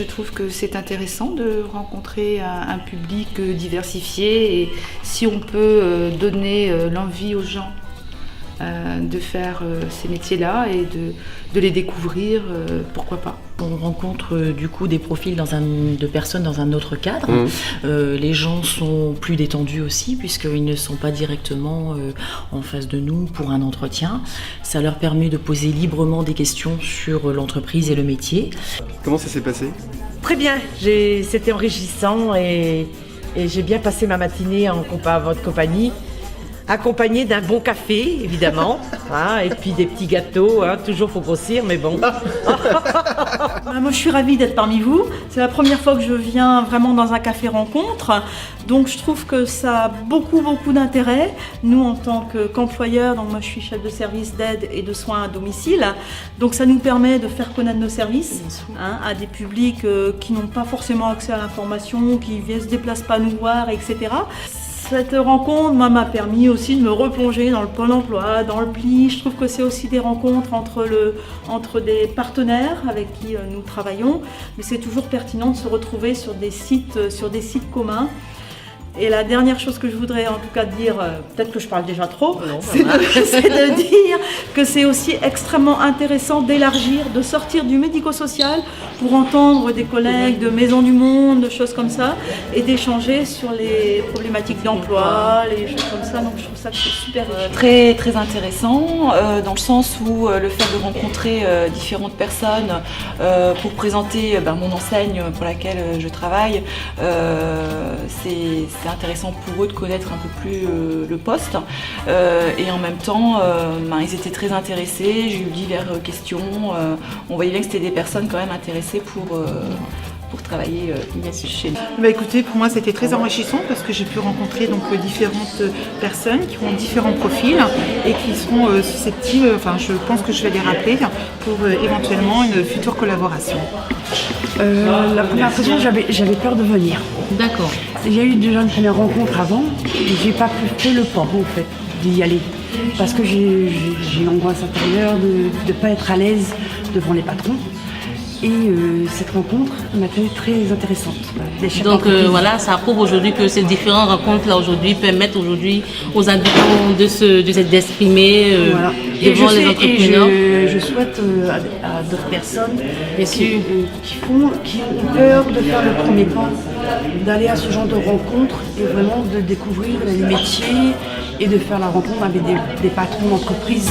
je trouve que c'est intéressant de rencontrer un public diversifié et si on peut donner l'envie aux gens de faire ces métiers-là et de les découvrir, pourquoi pas. On rencontre du coup des profils de personnes dans un autre cadre. Les gens sont plus détendus aussi puisqu'ils ne sont pas directement en face de nous pour un entretien. Ça leur permet de poser librement des questions sur l'entreprise et le métier. Comment ça s'est passé ? Très bien, c'était enrichissant et j'ai bien passé ma matinée en votre compagnie. Accompagné d'un bon café, évidemment, et puis des petits gâteaux, toujours faut grossir, mais bon. Moi, je suis ravie d'être parmi vous. C'est la première fois que je viens vraiment dans un café rencontre. Donc, je trouve que ça a beaucoup d'intérêt. Nous, en tant qu'employeurs, donc moi, je suis chef de service d'aide et de soins à domicile. Donc, ça nous permet de faire connaître nos services à des publics qui n'ont pas forcément accès à l'information, qui ne se déplacent pas nous voir, etc. Cette rencontre m'a permis aussi de me replonger dans le Pôle emploi, dans le PLI. Je trouve que c'est aussi des rencontres entre des partenaires avec qui nous travaillons. Mais c'est toujours pertinent de se retrouver sur des sites communs. Et la dernière chose que je voudrais en tout cas dire, peut-être que je parle déjà trop, c'est de dire que c'est aussi extrêmement intéressant d'élargir, de sortir du médico-social pour entendre des collègues de Maison du Monde, de choses comme ça, et d'échanger sur les problématiques d'emploi, les choses comme ça. Donc je trouve ça que c'est super riche. Très intéressant, dans le sens où le fait de rencontrer différentes personnes pour présenter mon enseigne pour laquelle je travaille, c'est intéressant pour eux de connaître un peu plus le poste et en même temps ils étaient très intéressés, j'ai eu diverses questions, on voyait bien que c'était des personnes quand même intéressées pour travailler chez nous. Écoutez, pour moi c'était très enrichissant parce que j'ai pu rencontrer donc différentes personnes qui ont différents profils et qui seront susceptibles, je pense que je vais les rappeler pour éventuellement une future collaboration. La première impression, j'avais peur de venir. D'accord. Il y a eu déjà une première rencontre avant et j'ai pas pu faire le pas en fait d'y aller parce que j'ai une angoisse intérieure de ne pas être à l'aise devant les patrons. Et cette rencontre m'a été très intéressante. Donc voilà, ça prouve aujourd'hui que ces différentes rencontres-là aujourd'hui permettent aujourd'hui aux habitants d'exprimer devant les entrepreneurs. Et je souhaite à d'autres personnes qui ont peur de faire le premier pas, d'aller à ce genre de rencontres et vraiment de découvrir les métiers et de faire la rencontre avec des patrons d'entreprise.